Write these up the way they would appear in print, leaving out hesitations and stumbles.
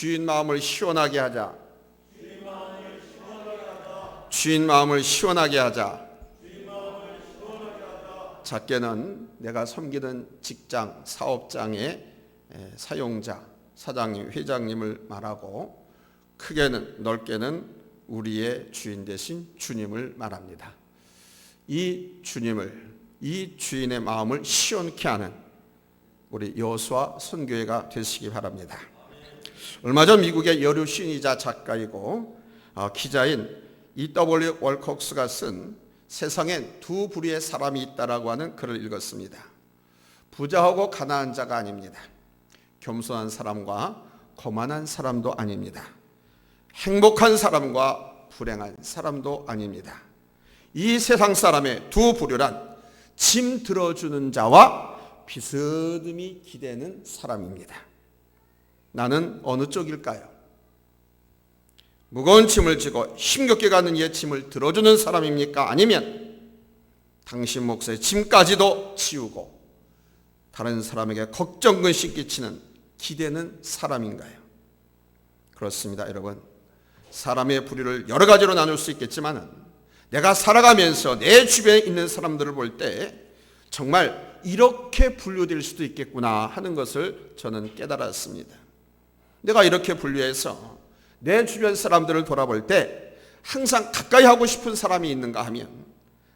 주인 마음을 시원하게 하자. 주인 마음을 시원하게 하자. 작게는 내가 섬기는 직장, 사업장의 사용자, 사장님, 회장님을 말하고, 크게는 넓게는 우리의 주인 되신 주님을 말합니다. 이 주님을, 이 주인의 마음을 시원케 하는 우리 여호수아 선교회가 되시기 바랍니다. 얼마 전 미국의 여류 시인이자 작가이고 기자인 E.W. 월콕스가 쓴 세상엔 두 부류의 사람이 있다라고 하는 글을 읽었습니다. 부자하고 가난한 자가 아닙니다. 겸손한 사람과 거만한 사람도 아닙니다. 행복한 사람과 불행한 사람도 아닙니다. 이 세상 사람의 두 부류란 짐 들어주는 자와 비스듬히 기대는 사람입니다. 나는 어느 쪽일까요? 무거운 짐을 지고 힘겹게 가는 이의 짐을 들어주는 사람입니까? 아니면 당신 몫의 짐까지도 지우고 다른 사람에게 걱정근심 끼치는 기대는 사람인가요? 그렇습니다, 여러분. 사람의 부류를 여러 가지로 나눌 수 있겠지만 내가 살아가면서 내 주변에 있는 사람들을 볼 때 정말 이렇게 분류될 수도 있겠구나 하는 것을 저는 깨달았습니다. 내가 이렇게 분류해서 내 주변 사람들을 돌아볼 때 항상 가까이 하고 싶은 사람이 있는가 하면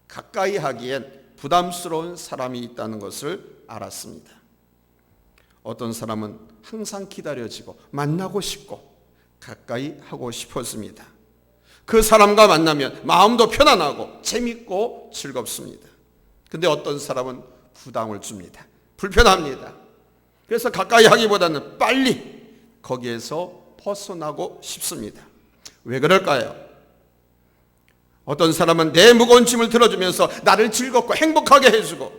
가까이 하기엔 부담스러운 사람이 있다는 것을 알았습니다. 어떤 사람은 항상 기다려지고 만나고 싶고 가까이 하고 싶었습니다. 그 사람과 만나면 마음도 편안하고 재밌고 즐겁습니다. 근데 어떤 사람은 부담을 줍니다. 불편합니다. 그래서 가까이 하기보다는 빨리 거기에서 벗어나고 싶습니다. 왜 그럴까요? 어떤 사람은 내 무거운 짐을 들어주면서 나를 즐겁고 행복하게 해주고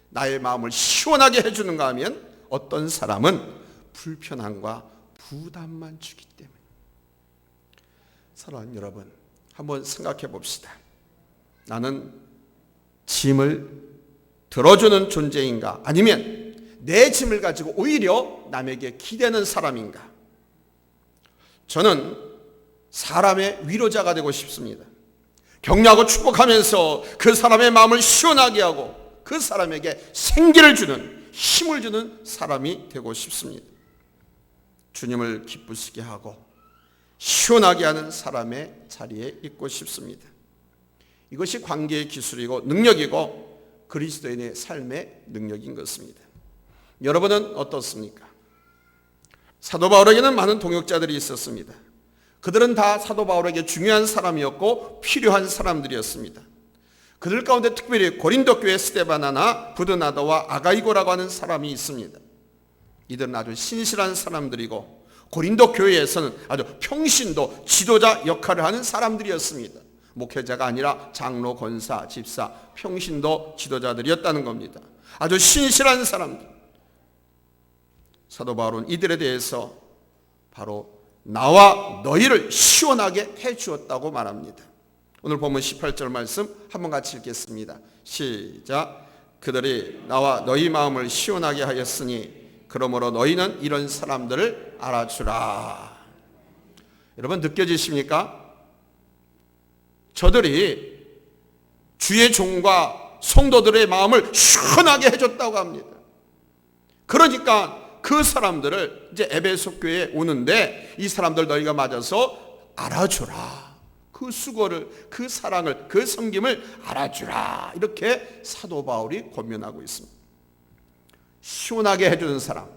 나의 마음을 시원하게 해주는가 하면 어떤 사람은 불편함과 부담만 주기 때문에. 사랑하는 여러분, 한번 생각해 봅시다. 나는 짐을 들어주는 존재인가? 아니면 내 짐을 가지고 오히려 남에게 기대는 사람인가? 저는 사람의 위로자가 되고 싶습니다. 격려하고 축복하면서 그 사람의 마음을 시원하게 하고 그 사람에게 생기를 주는, 힘을 주는 사람이 되고 싶습니다. 주님을 기쁘시게 하고 시원하게 하는 사람의 자리에 있고 싶습니다. 이것이 관계의 기술이고 능력이고 그리스도인의 삶의 능력인 것입니다. 여러분은 어떻습니까? 사도 바울에게는 많은 동역자들이 있었습니다. 그들은 다 사도 바울에게 중요한 사람이었고 필요한 사람들이었습니다. 그들 가운데 특별히 고린도 교회 스데바나나 부드나더와 아가이고라고 하는 사람이 있습니다. 이들은 아주 신실한 사람들이고 고린도 교회에서는 아주 평신도 지도자 역할을 하는 사람들이었습니다. 목회자가 아니라 장로, 권사, 집사, 평신도 지도자들이었다는 겁니다. 아주 신실한 사람들. 사도 바울은 이들에 대해서 바로 나와 너희를 시원하게 해주었다고 말합니다. 오늘 보면 18절 말씀 한번 같이 읽겠습니다. 시작. 그들이 나와 너희 마음을 시원하게 하였으니 그러므로 너희는 이런 사람들을 알아주라. 여러분 느껴지십니까? 저들이 주의 종과 성도들의 마음을 시원하게 해줬다고 합니다. 그러니까 그 사람들을 이제 에베소 교회에 오는데 이 사람들 너희가 맞아서 알아주라. 그 수고를, 그 사랑을, 그 섬김을 알아주라. 이렇게 사도 바울이 권면하고 있습니다. 시원하게 해주는 사람,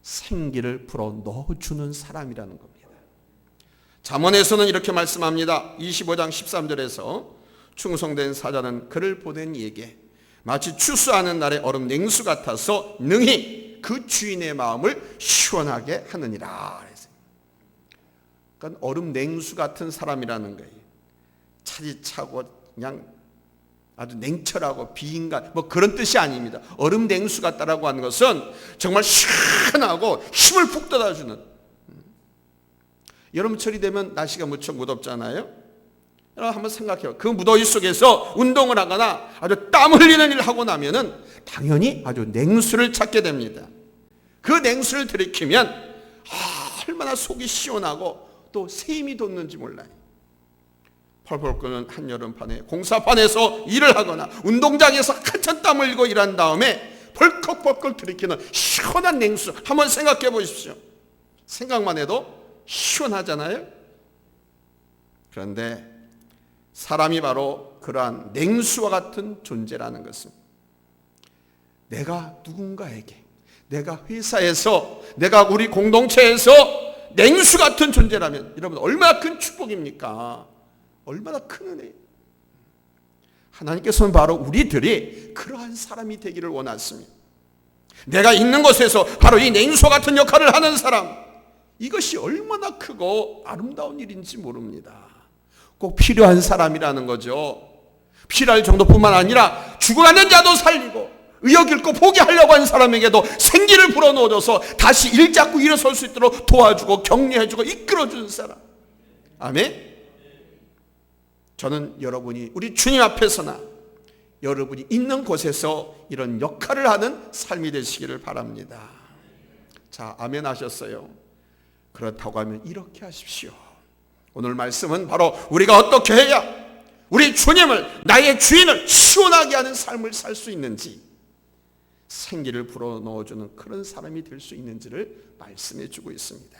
생기를 불어 넣어주는 사람이라는 겁니다. 잠언에서는 이렇게 말씀합니다. 25장 13절에서 충성된 사자는 그를 보낸 이에게 마치 추수하는 날의 얼음 냉수 같아서 능히 그 주인의 마음을 시원하게 하느니라. 그러니까 얼음 냉수 같은 사람이라는 거예요. 차디차고 그냥 아주 냉철하고 비인간 뭐 그런 뜻이 아닙니다. 얼음 냉수 같다라고 하는 것은 정말 시원하고 힘을 푹 돋아주는. 여름철이 되면 날씨가 무척 무덥잖아요. 여러분 한번 생각해요. 그 무더위 속에서 운동을 하거나 아주 땀 흘리는 일을 하고 나면은 당연히 아주 냉수를 찾게 됩니다. 그 냉수를 들이키면 얼마나 속이 시원하고 또 새 힘이 돋는지 몰라요. 펄펄 끓는 한여름밤에 공사판에서 일을 하거나 운동장에서 한참 땀을 흘리고 일한 다음에 벌컥벌컥 들이키는 시원한 냉수 한번 생각해 보십시오. 생각만 해도 시원하잖아요. 그런데 사람이 바로 그러한 냉수와 같은 존재라는 것은 내가 누군가에게, 내가 회사에서, 내가 우리 공동체에서 냉수 같은 존재라면 여러분 얼마나 큰 축복입니까? 얼마나 큰 은혜예요. 하나님께서는 바로 우리들이 그러한 사람이 되기를 원하십니다. 내가 있는 곳에서 바로 이 냉수 같은 역할을 하는 사람, 이것이 얼마나 크고 아름다운 일인지 모릅니다. 꼭 필요한 사람이라는 거죠. 필요할 정도뿐만 아니라 죽어가는 자도 살리고 의욕 잃고 포기하려고 하는 사람에게도 생기를 불어넣어줘서 다시 일 잡고 일어설 수 있도록 도와주고 격려해주고 이끌어주는 사람. 아멘. 저는 여러분이 우리 주님 앞에서나 여러분이 있는 곳에서 이런 역할을 하는 삶이 되시기를 바랍니다. 자, 아멘 하셨어요. 그렇다고 하면 이렇게 하십시오. 오늘 말씀은 바로 우리가 어떻게 해야 우리 주님을, 나의 주인을 시원하게 하는 삶을 살 수 있는지, 생기를 불어넣어주는 그런 사람이 될 수 있는지를 말씀해 주고 있습니다.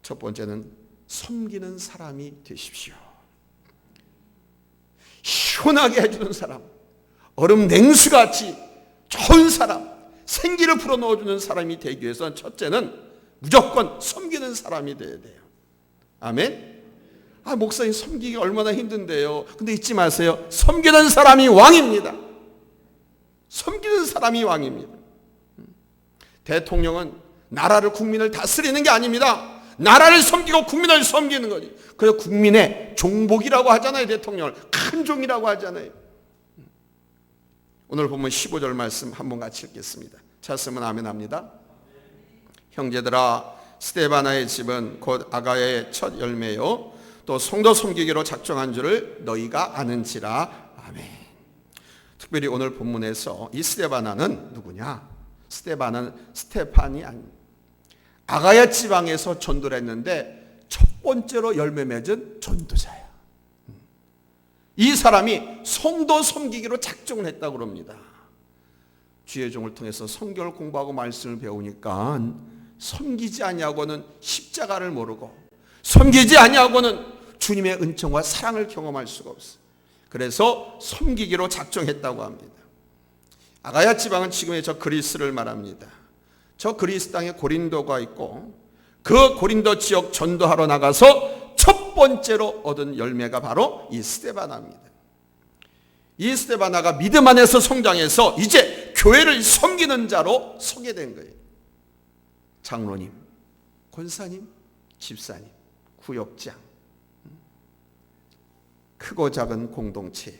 첫 번째는 섬기는 사람이 되십시오. 시원하게 해주는 사람, 얼음 냉수같이 좋은 사람, 생기를 불어넣어주는 사람이 되기 위해서는 첫째는 무조건 섬기는 사람이 되어야 돼요. 아멘? 목사님 섬기기 얼마나 힘든데요. 근데 잊지 마세요. 섬기는 사람이 왕입니다. 섬기는 사람이 왕입니다. 대통령은 나라를, 국민을 다스리는 게 아닙니다. 나라를 섬기고 국민을 섬기는 거지. 그래서 국민의 종복이라고 하잖아요. 대통령을 큰 종이라고 하잖아요. 오늘 보면 15절 말씀 한번 같이 읽겠습니다. 찾으면 아멘 합니다. 형제들아, 스데바나의 집은 곧 아가야의 첫 열매요 또 성도 섬기기로 작정한 줄을 너희가 아는지라. 아멘. 특별히 오늘 본문에서 이 스데바나는 누구냐? 스데바나는 스테판이 아닙니다. 아가야 지방에서 전도를 했는데 첫 번째로 열매 맺은 전도자야. 이 사람이 성도 섬기기로 작정을 했다고 합니다. 주의 종을 통해서 성경을 공부하고 말씀을 배우니까 섬기지 아니하고는 십자가를 모르고, 섬기지 아니하고는 주님의 은총과 사랑을 경험할 수가 없어요. 그래서 섬기기로 작정했다고 합니다. 아가야 지방은 지금의 저 그리스를 말합니다. 저 그리스 땅에 고린도가 있고 그 고린도 지역 전도하러 나가서 첫 번째로 얻은 열매가 바로 이 스데바나입니다. 이 스데바나가 믿음 안에서 성장해서 이제 교회를 섬기는 자로 서게 된 거예요. 장로님, 권사님, 집사님, 구역장, 크고 작은 공동체,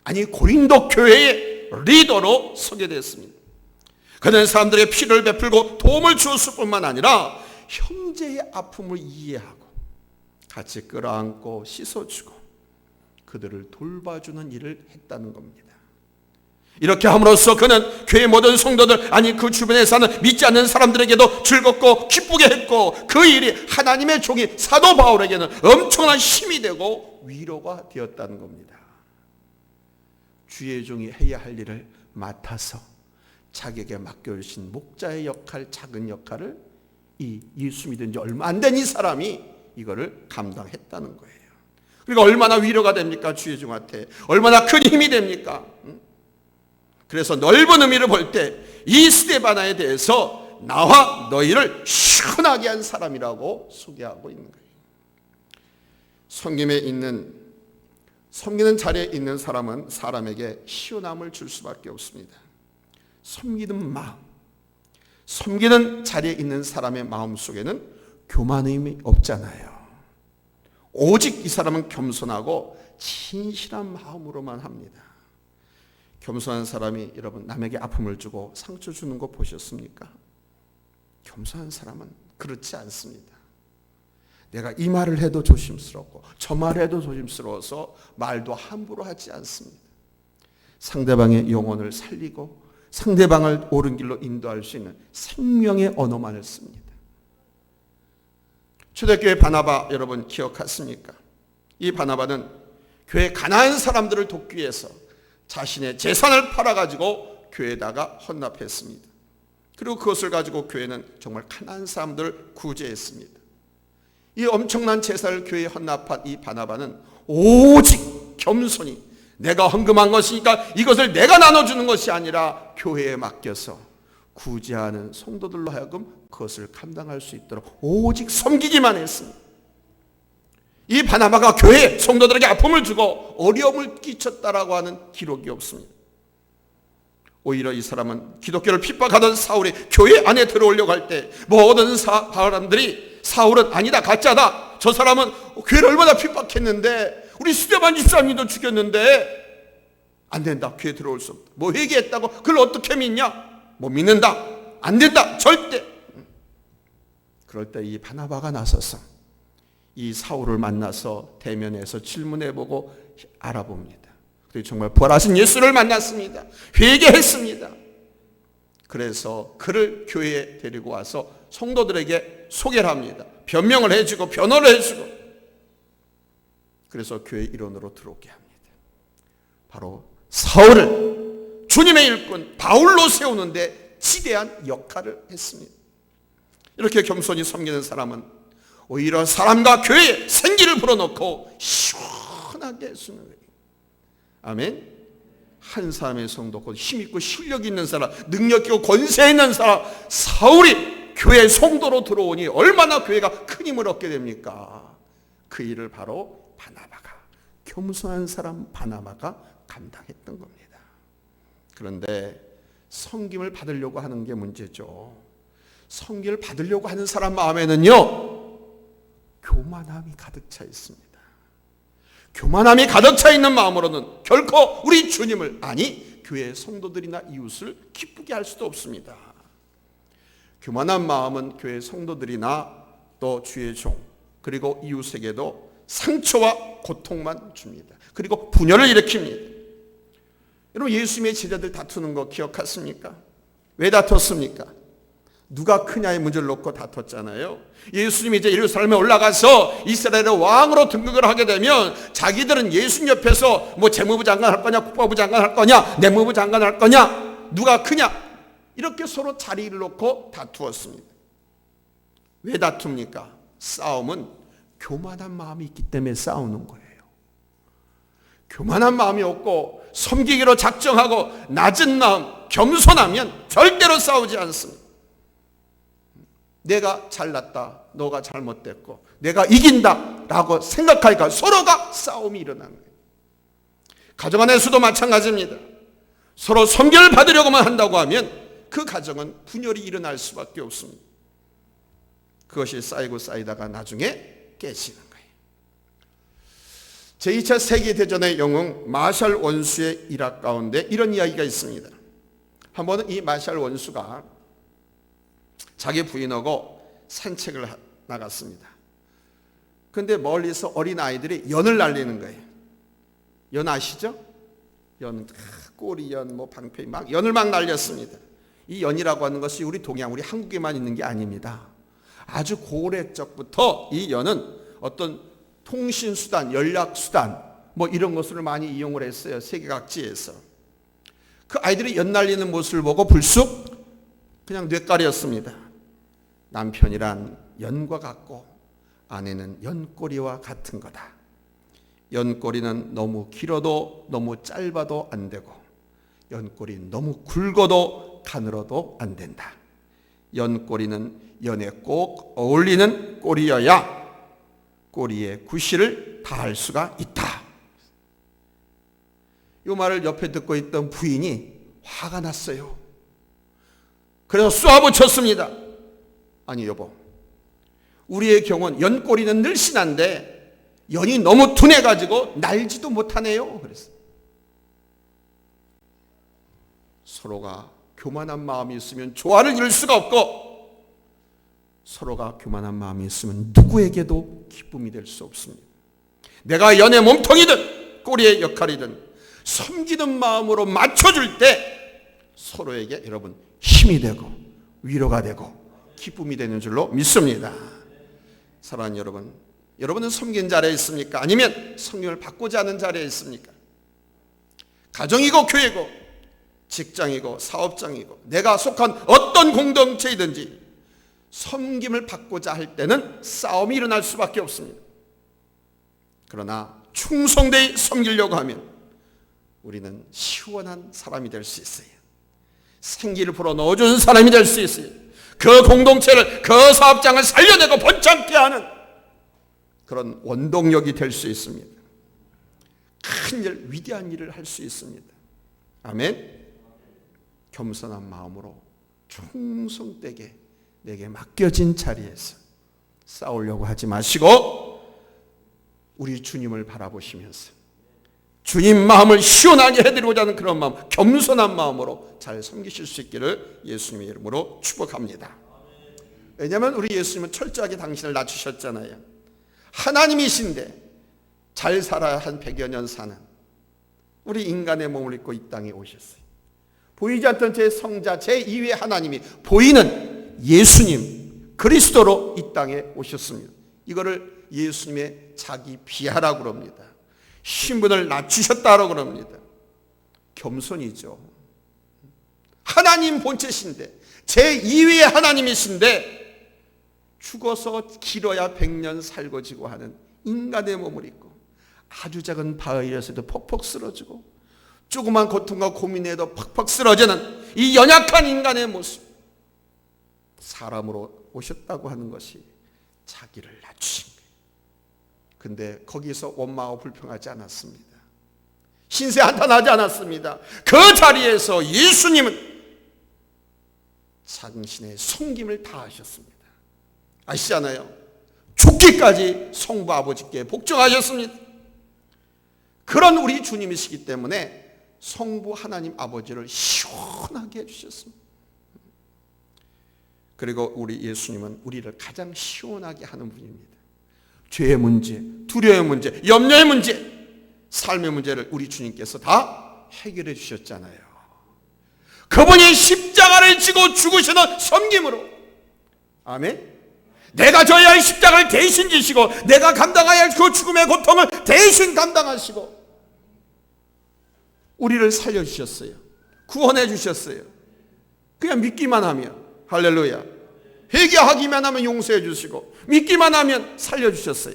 아니 고린도 교회의 리더로 서게 됐습니다. 그는 사람들의 피를 베풀고 도움을 주었을 뿐만 아니라 형제의 아픔을 이해하고 같이 끌어안고 씻어주고 그들을 돌봐주는 일을 했다는 겁니다. 이렇게 함으로써 그는 교회 모든 성도들, 아니 그 주변에 사는 믿지 않는 사람들에게도 즐겁고 기쁘게 했고, 그 일이 하나님의 종이 사도 바울에게는 엄청난 힘이 되고 위로가 되었다는 겁니다. 주의 종이 해야 할 일을 맡아서 자기에게 맡겨주신 목자의 역할, 작은 역할을 이 예수 믿은 지 얼마 안 된 이 사람이 이거를 감당했다는 거예요. 그러니까 얼마나 위로가 됩니까? 주의 종한테 얼마나 큰 힘이 됩니까? 그래서 넓은 의미를 볼 때 이 스데바나에 대해서 나와 너희를 시원하게 한 사람이라고 소개하고 있는 거예요. 섬기는 자리에 있는 사람은 사람에게 시원함을 줄 수밖에 없습니다. 섬기는 마음, 섬기는 자리에 있는 사람의 마음 속에는 교만함이 없잖아요. 오직 이 사람은 겸손하고 진실한 마음으로만 합니다. 겸손한 사람이 여러분 남에게 아픔을 주고 상처 주는 거 보셨습니까? 겸손한 사람은 그렇지 않습니다. 내가 이 말을 해도 조심스럽고 저 말을 해도 조심스러워서 말도 함부로 하지 않습니다. 상대방의 영혼을 살리고 상대방을 옳은 길로 인도할 수 있는 생명의 언어만을 씁니다. 초대교회 바나바 여러분 기억하십니까? 이 바나바는 교회 가난한 사람들을 돕기 위해서 자신의 재산을 팔아가지고 교회에다가 헌납했습니다. 그리고 그것을 가지고 교회는 정말 가난한 사람들을 구제했습니다. 이 엄청난 재산을 교회에 헌납한 이 바나바는 오직 겸손히 내가 헌금한 것이니까 이것을 내가 나눠주는 것이 아니라 교회에 맡겨서 구제하는 성도들로 하여금 그것을 감당할 수 있도록 오직 섬기기만 했습니다. 이 바나바가 교회 성도들에게 아픔을 주고 어려움을 끼쳤다라고 하는 기록이 없습니다. 오히려 이 사람은 기독교를 핍박하던 사울이 교회 안에 들어오려고 할 때 모든 사람들이 사울은 아니다, 가짜다, 저 사람은 교회를 얼마나 핍박했는데 우리 스데반 집사님도 죽였는데 안 된다, 교회 들어올 수 없다, 뭐 회개했다고 그걸 어떻게 믿냐, 못 믿는다, 안 된다, 절대. 그럴 때 이 바나바가 나서서 이 사울을 만나서 대면해서 질문해보고 알아봅니다. 그리고 정말 부활하신 예수를 만났습니다. 회개했습니다. 그래서 그를 교회에 데리고 와서 성도들에게 소개를 합니다. 변명을 해주고 변호를 해주고, 그래서 교회 일원으로 들어오게 합니다. 바로 사울을 주님의 일꾼 바울로 세우는데 지대한 역할을 했습니다. 이렇게 겸손히 섬기는 사람은 오히려 사람과 교회에 생기를 불어넣고 시원하게 해주는 거예요. 아멘. 한 사람의 성도, 힘있고 실력 있는 사람, 능력 있고 권세 있는 사람 사울이 교회 성도로 들어오니 얼마나 교회가 큰 힘을 얻게 됩니까? 그 일을 바로 바나바가, 겸손한 사람 바나바가 감당했던 겁니다. 그런데 섬김을 받으려고 하는 게 문제죠. 섬김을 받으려고 하는 사람 마음에는요, 교만함이 가득 차 있습니다. 교만함이 가득 차 있는 마음으로는 결코 우리 주님을, 아니 교회 성도들이나 이웃을 기쁘게 할 수도 없습니다. 교만한 마음은 교회 성도들이나 또 주의 종 그리고 이웃에게도 상처와 고통만 줍니다. 그리고 분열을 일으킵니다. 여러분, 예수님의 제자들 다투는 거 기억하십니까? 왜 다퉜습니까? 누가 크냐의 문제를 놓고 다퉜잖아요. 예수님이 이제 예루살렘에 올라가서 이스라엘의 왕으로 등극을 하게 되면 자기들은 예수님 옆에서 뭐 재무부 장관 할 거냐, 국방부 장관 할 거냐, 내무부 장관 할 거냐, 누가 크냐, 이렇게 서로 자리를 놓고 다투었습니다. 왜 다툽니까? 싸움은 교만한 마음이 있기 때문에 싸우는 거예요. 교만한 마음이 없고 섬기기로 작정하고 낮은 마음, 겸손하면 절대로 싸우지 않습니다. 내가 잘났다, 너가 잘못됐고 내가 이긴다 라고 생각하니까 서로가 싸움이 일어나는 거예요. 가정 안에서도 마찬가지입니다. 서로 섬기를 받으려고만 한다고 하면 그 가정은 분열이 일어날 수밖에 없습니다. 그것이 쌓이고 쌓이다가 나중에 깨지는 거예요. 제2차 세계대전의 영웅 마샬 원수의 일화 가운데 이런 이야기가 있습니다. 한 번은 이 마샬 원수가 자기 부인하고 산책을 나갔습니다. 그런데 멀리서 어린 아이들이 연을 날리는 거예요. 연 아시죠? 연, 꼬리연, 뭐 방패, 막 연을 막 날렸습니다. 이 연이라고 하는 것이 우리 동양, 우리 한국에만 있는 게 아닙니다. 아주 고래적부터 이 연은 어떤 통신수단, 연락수단 뭐 이런 것을 많이 이용을 했어요. 세계 각지에서. 그 아이들이 연 날리는 모습을 보고 불쑥 그냥 뇌까리였습니다. 남편이란 연과 같고 아내는 연꼬리와 같은 거다. 연꼬리는 너무 길어도 너무 짧아도 안 되고 연꼬리는 너무 굵어도 가늘어도 안 된다. 연꼬리는 연에 꼭 어울리는 꼬리여야 꼬리의 구실을 다할 수가 있다. 이 말을 옆에 듣고 있던 부인이 화가 났어요. 그래서 쏘아붙였습니다. 아니 여보, 우리의 경우는 연꼬리는 늘씬한데 연이 너무 둔해가지고 날지도 못하네요. 그랬어요. 서로가 교만한 마음이 있으면 조화를 이룰 수가 없고 서로가 교만한 마음이 있으면 누구에게도 기쁨이 될 수 없습니다. 내가 연의 몸통이든 꼬리의 역할이든 섬기는 마음으로 맞춰줄 때 서로에게 여러분 힘이 되고 위로가 되고 기쁨이 되는 줄로 믿습니다. 사랑하는 여러분, 여러분은 섬긴 자리에 있습니까? 아니면 성령을 받고자 하는 자리에 있습니까? 가정이고 교회고 직장이고 사업장이고 내가 속한 어떤 공동체이든지 섬김을 받고자 할 때는 싸움이 일어날 수밖에 없습니다. 그러나 충성되이 섬기려고 하면 우리는 시원한 사람이 될 수 있어요. 생기를 불어넣어주는 사람이 될 수 있어요. 그 공동체를, 그 사업장을 살려내고 번창케 하는 그런 원동력이 될 수 있습니다. 큰 일, 위대한 일을 할 수 있습니다. 아멘. 겸손한 마음으로 충성되게 내게 맡겨진 자리에서 싸우려고 하지 마시고 우리 주님을 바라보시면서 주님 마음을 시원하게 해드리고자 하는 그런 마음, 겸손한 마음으로 잘 섬기실 수 있기를 예수님의 이름으로 축복합니다. 왜냐하면 우리 예수님은 철저하게 당신을 낮추셨잖아요. 하나님이신데 잘 살아야 한 100여 년 사는 우리 인간의 몸을 입고 이 땅에 오셨어요. 보이지 않던 제 성자, 제 2의 하나님이 보이는 예수님 그리스도로 이 땅에 오셨습니다. 이거를 예수님의 자기 비하라고 그럽니다. 신분을 낮추셨다고 그럽니다. 겸손이죠. 하나님 본체신데 제 2위의 하나님이신데 죽어서 길어야 100년 살고 지고 하는 인간의 몸을 입고 아주 작은 바위에서도 퍽퍽 쓰러지고 조그만 고통과 고민에도 퍽퍽 쓰러지는 이 연약한 인간의 모습, 사람으로 오셨다고 하는 것이 자기를 낮추신 거예요. 근데 거기서 원망하고 불평하지 않았습니다. 신세 한탄하지 않았습니다. 그 자리에서 예수님은 당신의 섬김을 다하셨습니다. 아시잖아요. 죽기까지 성부 아버지께 복종하셨습니다. 그런 우리 주님이시기 때문에 성부 하나님 아버지를 시원하게 해주셨습니다. 그리고 우리 예수님은 우리를 가장 시원하게 하는 분입니다. 죄의 문제, 두려움의 문제, 염려의 문제, 삶의 문제를 우리 주님께서 다 해결해 주셨잖아요. 그분이 십자가를 지고 죽으시는 섬김으로, 아멘. 내가 져야 할 십자가를 대신 지시고 내가 감당해야 할 그 죽음의 고통을 대신 감당하시고 우리를 살려주셨어요. 구원해 주셨어요. 그냥 믿기만 하면, 할렐루야. 회개하기만 하면 용서해 주시고 믿기만 하면 살려주셨어요.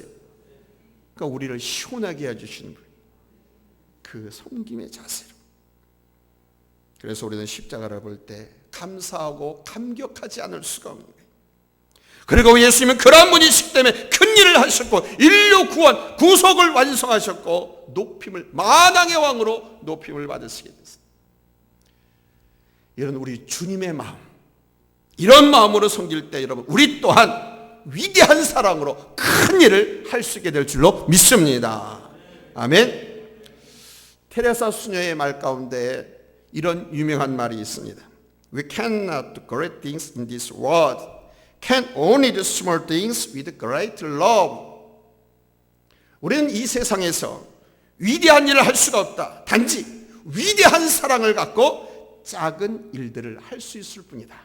그러니까 우리를 시원하게 해주시는 분, 그 섬김의 자세로. 그래서 우리는 십자가를 볼 때 감사하고 감격하지 않을 수가 없는 거예요. 그리고 예수님은 그러한 분이시기 때문에 큰 일을 하셨고 인류 구원, 구속을 완성하셨고 높임을, 만왕의 왕으로 높임을 받으시게 됐습니다. 이런 우리 주님의 마음, 이런 마음으로 섬길 때 여러분 우리 또한 위대한 사랑으로 큰 일을 할 수 있게 될 줄로 믿습니다. 아멘. 테레사 수녀의 말 가운데 이런 유명한 말이 있습니다. We cannot do great things in this world. Can only do small things with great love. 우리는 이 세상에서 위대한 일을 할 수가 없다. 단지 위대한 사랑을 갖고 작은 일들을 할 수 있을 뿐이다.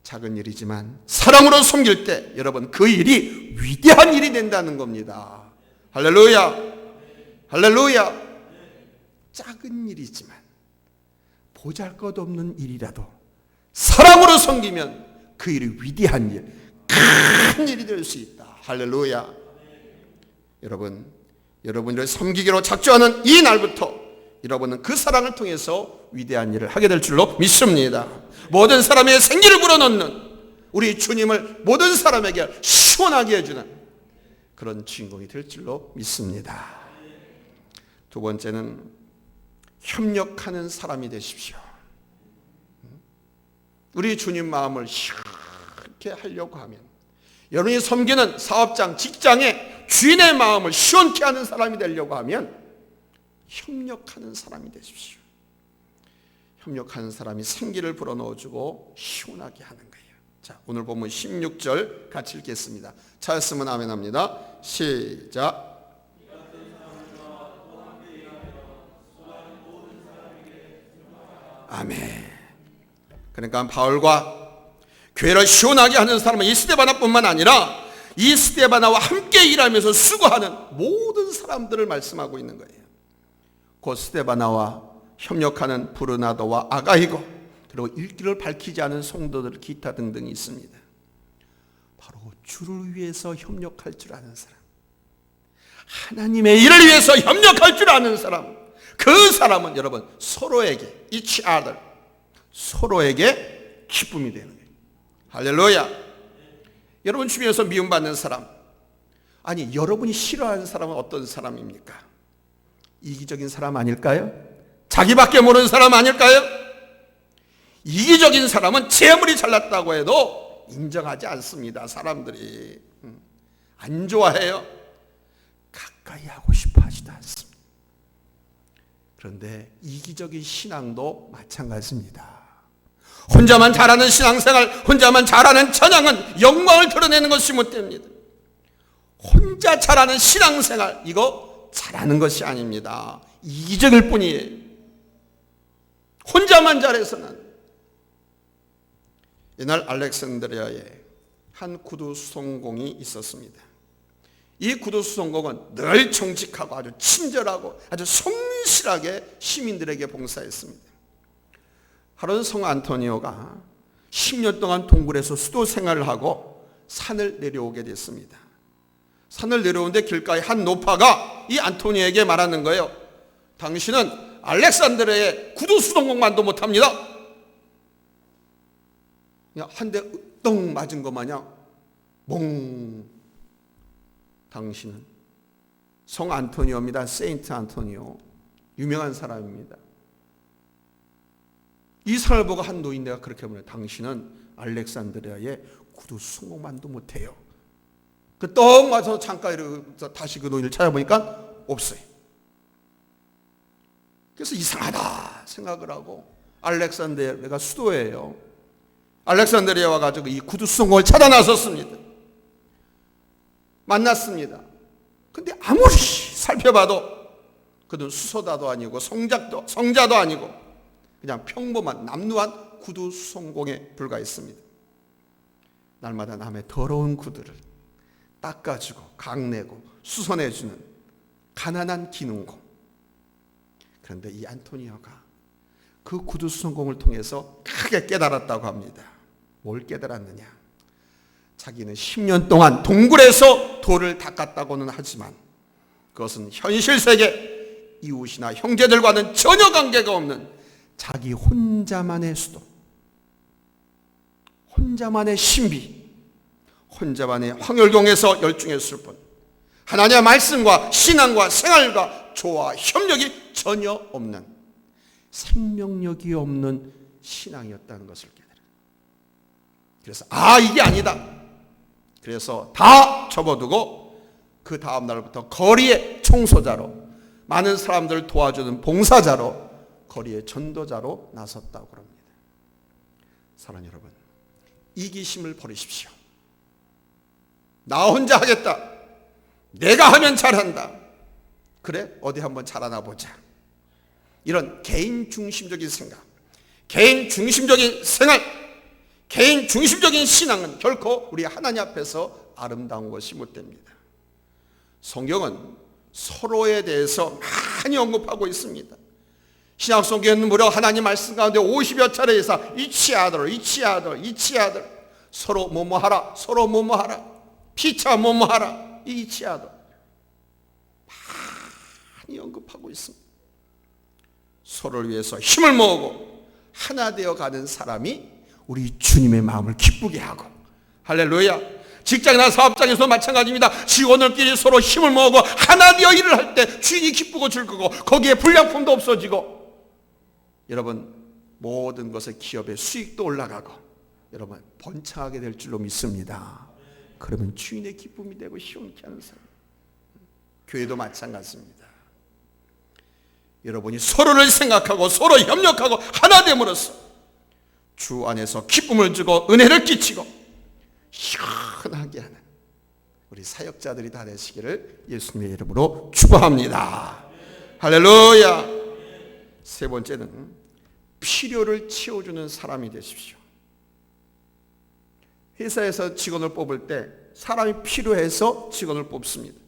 작은 일이지만 사랑으로 섬길 때 여러분 그 일이 위대한 일이 된다는 겁니다. 할렐루야. 할렐루야. 작은 일이지만 보잘것없는 일이라도 사랑으로 섬기면 그 일이 위대한 일, 큰 일이 될 수 있다. 할렐루야. 여러분을 섬기기로 작정하는 이 날부터 여러분은 그 사랑을 통해서 위대한 일을 하게 될 줄로 믿습니다. 모든 사람의 생기를 불어넣는 우리 주님을 모든 사람에게 시원하게 해주는 그런 주인공이 될 줄로 믿습니다. 두 번째는 협력하는 사람이 되십시오. 우리 주님 마음을 시원하게 하려고 하면 여러분이 섬기는 사업장, 직장의 주인의 마음을 시원케 하는 사람이 되려고 하면 협력하는 사람이 되십시오. 협력하는 사람이 생기를 불어넣어주고 시원하게 하는 거예요. 자, 오늘 본문 16절 같이 읽겠습니다. 찾았으면 아멘합니다. 시작. 아멘. 그러니까 바울과 교회를 시원하게 하는 사람은 이 스데바나뿐만 아니라 이 스데바나와 함께 일하면서 수고하는 모든 사람들을 말씀하고 있는 거예요. 그 스데바나와 협력하는 브르나도와 아가이고, 그리고 일길을 밝히지 않은 성도들 기타 등등이 있습니다. 바로 주를 위해서 협력할 줄 아는 사람, 하나님의 일을 위해서 협력할 줄 아는 사람, 그 사람은 여러분 서로에게, each other, 서로에게 기쁨이 되는 거예요. 할렐루야. 여러분 주변에서 미움받는 사람, 아니 여러분이 싫어하는 사람은 어떤 사람입니까? 이기적인 사람 아닐까요? 자기밖에 모르는 사람 아닐까요? 이기적인 사람은 제 아무리 잘났다고 해도 인정하지 않습니다. 사람들이 안 좋아해요. 가까이 하고 싶어 하지도 않습니다. 그런데 이기적인 신앙도 마찬가지입니다. 혼자만 잘하는 신앙생활, 혼자만 잘하는 찬양은 영광을 드러내는 것이 못됩니다. 혼자 잘하는 신앙생활, 이거 잘하는 것이 아닙니다. 이기적일 뿐이에요. 혼자만 잘해서는. 옛날 알렉산드리아에 한 구두 수송공이 있었습니다. 이 구두 수송공은 늘 정직하고 아주 친절하고 아주 성실하게 시민들에게 봉사했습니다. 하루는 성 안토니오가 10년 동안 동굴에서 수도 생활을 하고 산을 내려오게 됐습니다. 산을 내려오는데 길가에 한 노파가 이 안토니오에게 말하는 거예요. 당신은 알렉산드리아의 구두 수송공만도 못합니다. 그냥 한 대 똥 맞은 것 마냥 몽. 당신은 성 안토니오입니다. 세인트 안토니오, 유명한 사람입니다. 이 사람을 보고 한 노인네가 그렇게 말해요. 당신은 알렉산드리아의 구두 수송공만도 못해요. 그 떡 맞아서 창가에 다시 그 노인을 찾아보니까 없어요. 그래서 이상하다 생각을 하고, 알렉산드리아가 수도예요. 알렉산드리아 와가지고 이 구두 수송공을 찾아 나섰습니다. 만났습니다. 근데 아무리 살펴봐도 그는 수소다도 아니고 성자도 아니고 그냥 평범한 남루한 구두 수송공에 불과했습니다. 날마다 남의 더러운 구두를 닦아주고 강내고 수선해주는 가난한 기능공. 그런데 이 안토니오가 그 구두 수송공을 통해서 크게 깨달았다고 합니다. 뭘 깨달았느냐? 자기는 10년 동안 동굴에서 돌을 닦았다고는 하지만 그것은 현실 세계 이웃이나 형제들과는 전혀 관계가 없는 자기 혼자만의 수도, 혼자만의 신비, 혼자만의 황홀경에서 열중했을 뿐 하나님의 말씀과 신앙과 생활과 조화, 협력이 전혀 없는, 생명력이 없는 신앙이었다는 것을 깨달아요. 그래서 이게 아니다. 그래서 다 접어두고 그 다음 날부터 거리의 청소자로, 많은 사람들을 도와주는 봉사자로, 거리의 전도자로 나섰다고 합니다. 사랑하는 여러분, 이기심을 버리십시오. 나 혼자 하겠다. 내가 하면 잘한다. 그래? 어디 한번 잘하나 보자. 이런 개인 중심적인 생각, 개인 중심적인 생활, 개인 중심적인 신앙은 결코 우리 하나님 앞에서 아름다운 것이 못됩니다. 성경은 서로에 대해서 많이 언급하고 있습니다. 신약 성경에는 무려 하나님 말씀 가운데 50여 차례에서 each other, 서로 뭐뭐하라, 서로 뭐뭐하라, 피차 뭐뭐하라, each other 많이 언급하고 있습니다. 서로를 위해서 힘을 모으고 하나 되어 가는 사람이 우리 주님의 마음을 기쁘게 하고, 할렐루야. 직장이나 사업장에서 마찬가지입니다. 직원들끼리 서로 힘을 모으고 하나 되어 일을 할 때 주인이 기쁘고 즐거고 거기에 불량품도 없어지고, 여러분 모든 것의 기업의 수익도 올라가고 여러분 번창하게 될 줄로 믿습니다. 그러면 주인의 기쁨이 되고 시원케 하는 사람. 교회도 마찬가지입니다. 여러분이 서로를 생각하고 서로 협력하고 하나 됨으로써 주 안에서 기쁨을 주고 은혜를 끼치고 시원하게 하는 우리 사역자들이 다 되시기를 예수님의 이름으로 축복합니다. 할렐루야. 세 번째는 필요를 채워주는 사람이 되십시오. 회사에서 직원을 뽑을 때 사람이 필요해서 직원을 뽑습니다.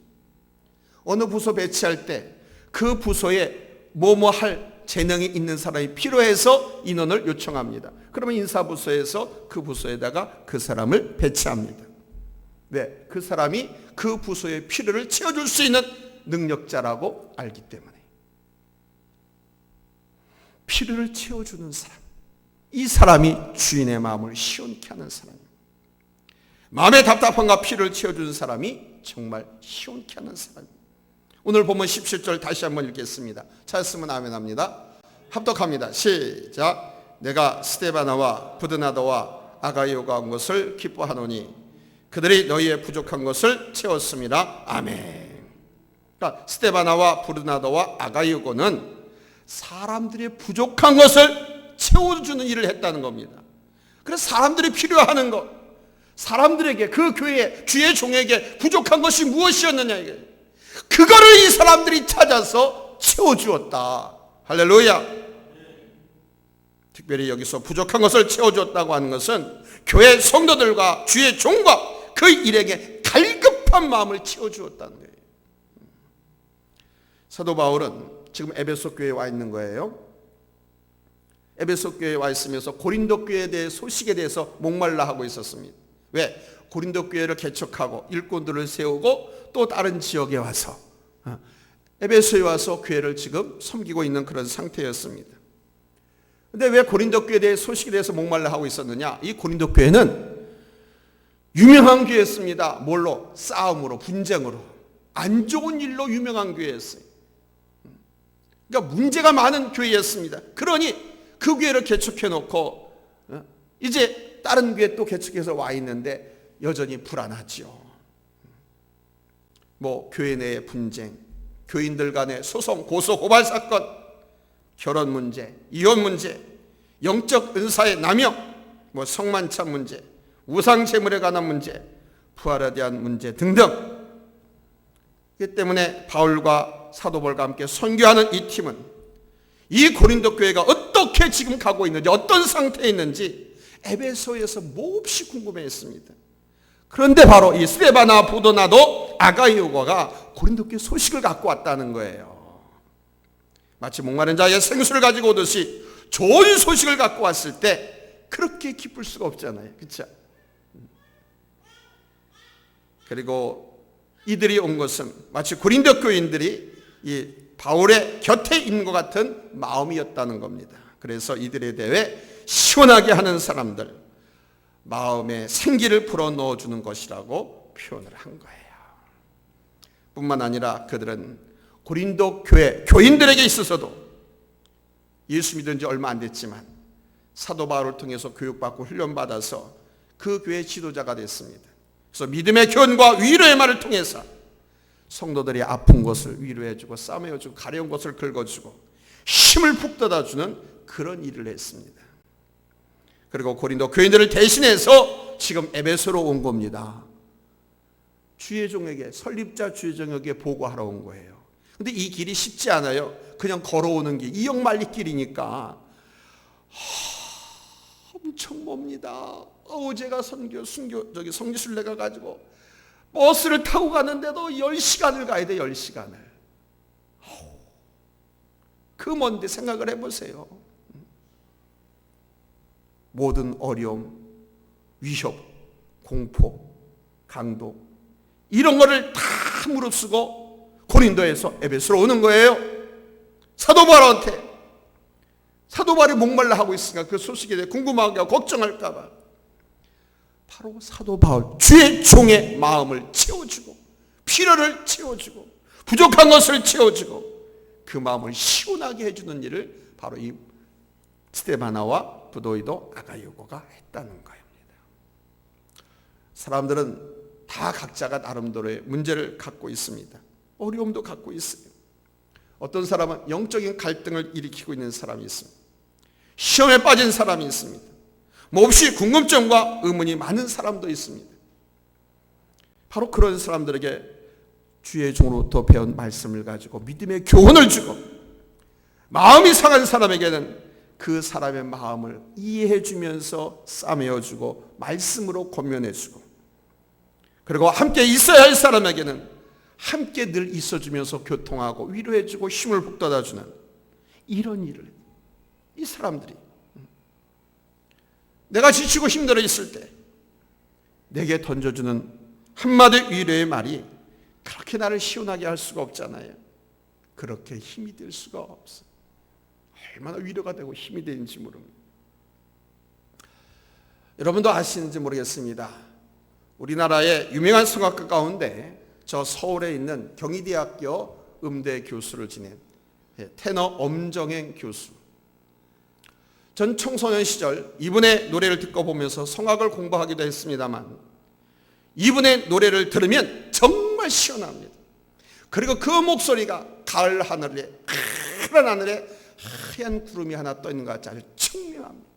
어느 부서 배치할 때 그 부서에 뭐뭐 할 재능이 있는 사람이 필요해서 인원을 요청합니다. 그러면 인사부서에서 그 부서에다가 그 사람을 배치합니다. 왜? 그 사람이 그 부서의 필요를 채워줄 수 있는 능력자라고 알기 때문에. 필요를 채워주는 사람, 이 사람이 주인의 마음을 시원케 하는 사람입니다. 마음의 답답함과 필요를 채워주는 사람이 정말 시원케 하는 사람입니다. 오늘 보면 17절 다시 한번 읽겠습니다. 찾았으면 아멘합니다. 합독합니다. 시작. 내가 스데바나와 부드나도와 아가이오가 온 것을 기뻐하노니 그들이 너희의 부족한 것을 채웠습니다. 아멘. 그러니까 스데바나와 부드나도와 아가이오는 사람들의 부족한 것을 채워주는 일을 했다는 겁니다. 그래서 사람들이 필요하는 것, 사람들에게, 그 교회 주의 종에게 부족한 것이 무엇이었느냐, 이게 그거를 이 사람들이 찾아서 채워주었다. 할렐루야. 특별히 여기서 부족한 것을 채워주었다고 하는 것은 교회 성도들과 주의 종과 그 일에게 갈급한 마음을 채워주었다는 거예요. 사도 바울은 지금 에베소 교회에 와 있는 거예요. 에베소 교회에 와 있으면서 고린도 교회에 대해 소식에 대해서 목말라 하고 있었습니다. 왜? 고린도 교회를 개척하고 일꾼들을 세우고 또 다른 지역에 와서 에베소에 와서 교회를 지금 섬기고 있는 그런 상태였습니다. 근데 왜 고린도 교회에 대해 소식에 대해서 목말라 하고 있었느냐? 이 고린도 교회는 유명한 교회였습니다. 뭘로? 싸움으로, 분쟁으로, 안 좋은 일로 유명한 교회였어요. 그러니까 문제가 많은 교회였습니다. 그러니 그 교회를 개척해 놓고 이제 다른 교회 또 개척해서 와 있는데 여전히 불안하지요. 뭐 교회 내의 분쟁, 교인들 간의 소송, 고소, 고발 사건, 결혼 문제, 이혼 문제, 영적 은사의 남용, 뭐 성만찬 문제, 우상 제물에 관한 문제, 부활에 대한 문제 등등. 그렇기 때문에 바울과 사도 바울과 함께 선교하는 이 팀은 이 고린도 교회가 어떻게 지금 가고 있는지, 어떤 상태에 있는지 에베소에서 몹시 궁금해했습니다. 그런데 바로 이 스데바나, 부도나도, 아가이오가 고린도 교회 소식을 갖고 왔다는 거예요. 마치 목마른 자에게 생수를 가지고 오듯이 좋은 소식을 갖고 왔을 때 그렇게 기쁠 수가 없잖아요. 그렇죠? 그리고 이들이 온 것은 마치 고린도 교인들이 이 바울의 곁에 있는 것 같은 마음이었다는 겁니다. 그래서 이들에 대해 시원하게 하는 사람들, 마음에 생기를 불어넣어 주는 것이라고 표현을 한 거예요. 뿐만 아니라 그들은 고린도 교회 교인들에게 있어서도 예수 믿은 지 얼마 안 됐지만 사도 바울을 통해서 교육받고 훈련받아서 그 교회 지도자가 됐습니다. 그래서 믿음의 교훈과 위로의 말을 통해서 성도들이 아픈 것을 위로해주고 싸매어주고 가려운 것을 긁어주고 힘을 북돋아주는 그런 일을 했습니다. 그리고 고린도 교인들을 대신해서 지금 에베소로 온 겁니다. 주의 종에게, 설립자 주의 종에게 보고하러 온 거예요. 근데 이 길이 쉽지 않아요. 그냥 걸어오는 길, 이역만리 길이니까 엄청 멉니다. 제가 성지순례 가가지고 버스를 타고 가는데도 10시간을 가야 돼. 10시간을. 그 먼데 생각을 해보세요. 모든 어려움, 위협, 공포, 강도 이런 거를 다 무릅쓰고 고린도에서 에베소로 오는 거예요. 사도 바울한테. 사도 바울이 목말라 하고 있으니까 그 소식에 대해 궁금하게 하고 걱정할까 봐. 바로 사도 바울, 주의 종의 마음을 채워주고 필요를 채워주고 부족한 것을 채워주고 그 마음을 시원하게 해주는 일을 바로 이 스데바나와 부도이도 아가이오가 했다는 겁니다. 사람들은 다 각자가 나름대로의 문제를 갖고 있습니다. 어려움도 갖고 있어요. 어떤 사람은 영적인 갈등을 일으키고 있는 사람이 있습니다. 시험에 빠진 사람이 있습니다. 몹시 궁금증과 의문이 많은 사람도 있습니다. 바로 그런 사람들에게 주의 종으로부터 배운 말씀을 가지고 믿음의 교훈을 주고 마음이 상한 사람에게는 그 사람의 마음을 이해해 주면서 싸매어 주고 말씀으로 권면해 주고, 그리고 함께 있어야 할 사람에게는 함께 늘 있어 주면서 교통하고 위로해 주고 힘을 북돋아 주는 이런 일을 이 사람들이, 내가 지치고 힘들어 있을 때 내게 던져주는 한마디 위로의 말이 그렇게 나를 시원하게 할 수가 없잖아요. 그렇게 힘이 될 수가 없어. 얼마나 위로가 되고 힘이 되는지 모릅니다. 여러분도 아시는지 모르겠습니다. 우리나라의 유명한 성악가 가운데 저 서울에 있는 경희대학교 음대 교수를 지낸 테너 엄정행 교수. 전 청소년 시절 이분의 노래를 듣고 보면서 성악을 공부하기도 했습니다만, 이분의 노래를 들으면 정말 시원합니다. 그리고 그 목소리가 가을 하늘에, 파란 하늘에 하얀 구름이 하나 떠 있는 것 같이 아주 청명합니다.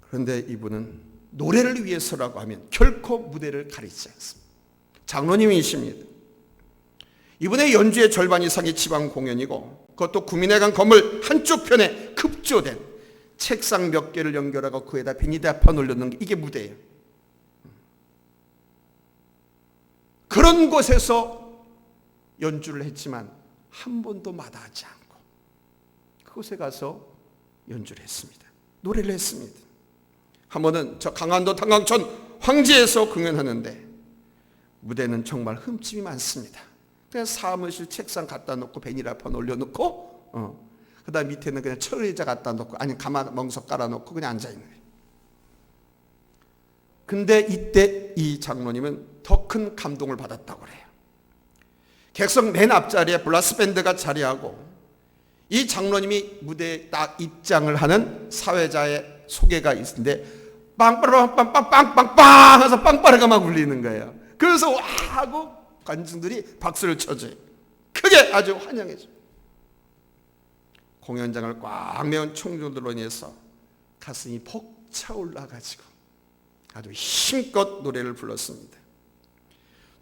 그런데 이분은 노래를 위해서라고 하면 결코 무대를 가리지 않습니다. 장로님이십니다. 이분의 연주의 절반 이상이 지방 공연이고, 그것도 구민회관 건물 한쪽 편에 급조된 책상 몇 개를 연결하고 그에다 비닐다판 올려놓는 게 이게 무대예요. 그런 곳에서 연주를 했지만 한 번도 마다하지 않고 그곳에 가서 연주를 했습니다. 노래를 했습니다. 한 번은 저 강원도 탄광촌 황지에서 공연하는데 무대는 정말 흠집이 많습니다. 그냥 사무실 책상 갖다 놓고 베니라판 올려놓고 그 다음 밑에는 그냥 철의자 갖다 놓고, 아니 가마 멍석 깔아놓고 그냥 앉아있는 거예요. 근데 이때 이 장로님은 더 큰 감동을 받았다고 그래요. 객석 맨 앞자리에 블라스밴드가 자리하고, 이 장로님이 무대에 딱 입장을 하는 사회자의 소개가 있는데 빵빵빵빵빵빵빵 해서 빵빠레가 막 울리는 거예요. 그래서 와 하고 관중들이 박수를 쳐줘요. 크게 아주 환영해줘요. 공연장을 꽉 메운 청중들로 인해서 가슴이 벅차올라가지고 아주 힘껏 노래를 불렀습니다.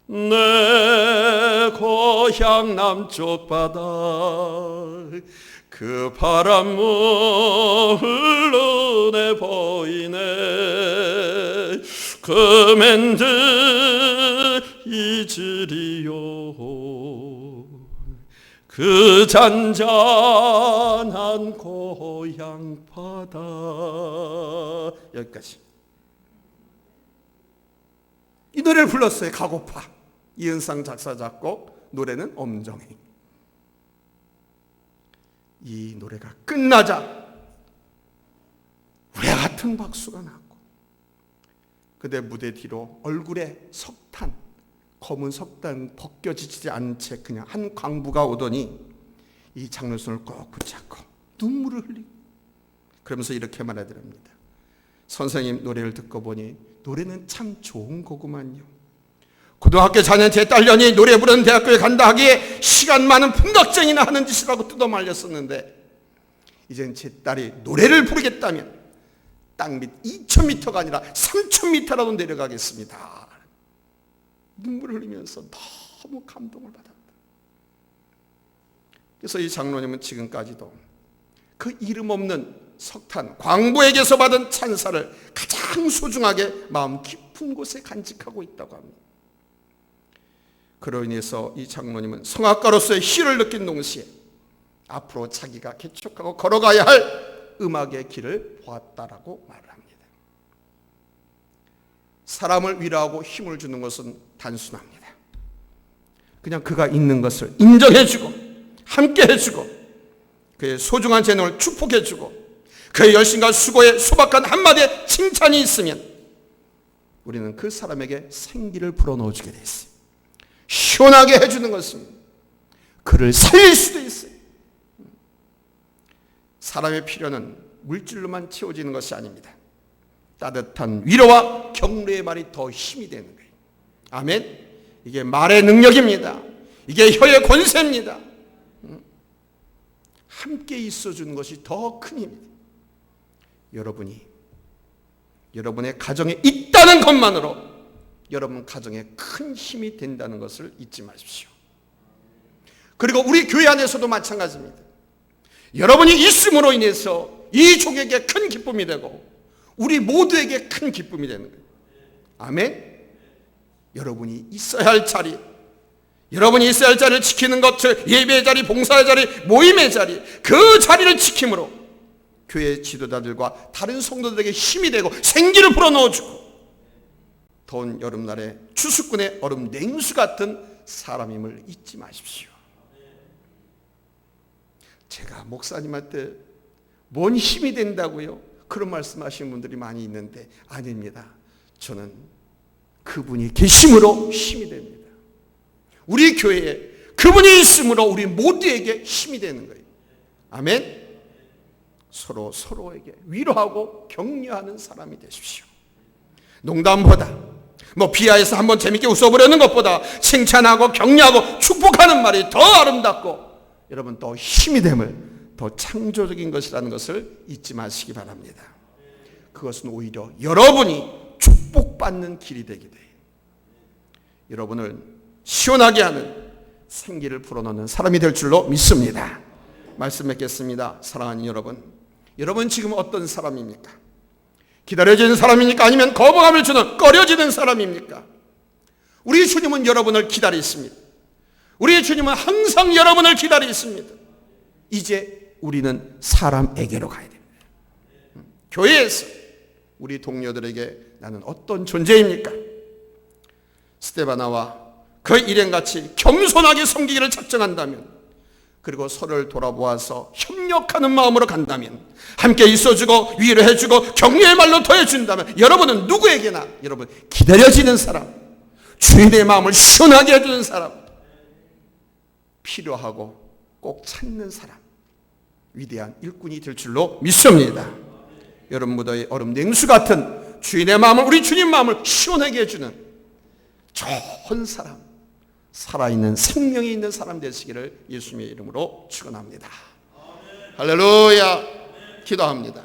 내 고향 남쪽 바다 그 바람 물러내 보이네 금엔들 잊으리요 그 잔잔한 고향 바다. 여기까지. 이 노래를 불렀어요. 가고파. 이은상 작사 작곡, 노래는 엄정행. 이 노래가 끝나자 우리 같은 박수가 났고, 그대 무대 뒤로 얼굴에 석탄, 검은 석탄 벗겨지지 않은 채 그냥 한 광부가 오더니 이 장로손을 꼭 붙잡고 눈물을 흘리고 그러면서 이렇게 말하더랍니다. 선생님 노래를 듣고 보니 노래는 참 좋은 거구만요. 고등학교 4년째 딸년이 노래 부르는 대학교에 간다 하기에 시간 많은 풍각쟁이나 하는 짓이라고 뜯어 말렸었는데, 이젠 제 딸이 노래를 부르겠다면 땅 밑 2,000m가 아니라 3,000m라도 내려가겠습니다. 눈물을 흘리면서 너무 감동을 받았다. 그래서 이 장로님은 지금까지도 그 이름 없는 석탄, 광부에게서 받은 찬사를 가장 소중하게 마음 깊은 곳에 간직하고 있다고 합니다. 그로 인해서 이 장로님은 성악가로서의 희를 느낀 동시에 앞으로 자기가 개척하고 걸어가야 할 음악의 길을 보았다라고 말을 합니다. 사람을 위로하고 힘을 주는 것은 단순합니다. 그냥 그가 있는 것을 인정해주고 함께 해주고 그의 소중한 재능을 축복해주고 그의 열심과 수고에 소박한 한마디의 칭찬이 있으면 우리는 그 사람에게 생기를 불어넣어주게 돼 있어요. 시원하게 해주는 것입니다. 그를 살릴 수도 있어요. 사람의 필요는 물질로만 채워지는 것이 아닙니다. 따뜻한 위로와 격려의 말이 더 힘이 되는 거예요. 아멘. 이게 말의 능력입니다. 이게 혀의 권세입니다. 함께 있어주는 것이 더 큰 힘입니다. 여러분이 여러분의 가정에 있다는 것만으로 여러분 가정에 큰 힘이 된다는 것을 잊지 마십시오. 그리고 우리 교회 안에서도 마찬가지입니다. 여러분이 있음으로 인해서 이 족에게 큰 기쁨이 되고 우리 모두에게 큰 기쁨이 되는 거예요. 아멘. 여러분이 있어야 할 자리, 여러분이 있어야 할 자리를 지키는 것, 예배의 자리, 봉사의 자리, 모임의 자리, 그 자리를 지킴으로 교회 지도자들과 다른 성도들에게 힘이 되고 생기를 불어넣어주고 더운 여름날에 추수꾼의 얼음 냉수 같은 사람임을 잊지 마십시오. 제가 목사님한테 뭔 힘이 된다고요? 그런 말씀하시는 분들이 많이 있는데 아닙니다. 저는 그분이 계심으로 힘이 됩니다. 우리 교회에 그분이 있으므로 우리 모두에게 힘이 되는 거예요. 아멘. 서로에게 위로하고 격려하는 사람이 되십시오. 농담보다 비하해서 한번 재밌게 웃어보려는 것보다 칭찬하고 격려하고 축복하는 말이 더 아름답고 여러분 더 힘이 됨을, 더 창조적인 것이라는 것을 잊지 마시기 바랍니다. 그것은 오히려 여러분이 축복받는 길이 되게 돼요. 여러분을 시원하게 하는 생기를 불어넣는 사람이 될 줄로 믿습니다. 말씀 맺겠습니다. 사랑하는 여러분 지금 어떤 사람입니까? 기다려지는 사람입니까? 아니면 거부감을 주는 꺼려지는 사람입니까? 우리 주님은 여러분을 기다리십니다. 우리 주님은 항상 여러분을 기다리십니다. 이제 우리는 사람에게로 가야 됩니다. 교회에서 우리 동료들에게 나는 어떤 존재입니까? 스데바나와 그 일행같이 겸손하게 섬기기를 작정한다면, 그리고 서로를 돌아보아서 협력하는 마음으로 간다면, 함께 있어주고 위로해주고 격려의 말로 더해준다면 여러분은 누구에게나 여러분 기다려지는 사람, 주인의 마음을 시원하게 해주는 사람, 필요하고 꼭 찾는 사람, 위대한 일꾼이 될 줄로 믿습니다. 여름 무더위 얼음 냉수 같은 주인의 마음을, 우리 주님 마음을 시원하게 해주는 좋은 사람, 살아있는 생명이 있는 사람 되시기를 예수님의 이름으로 축원합니다. 할렐루야. 기도합니다.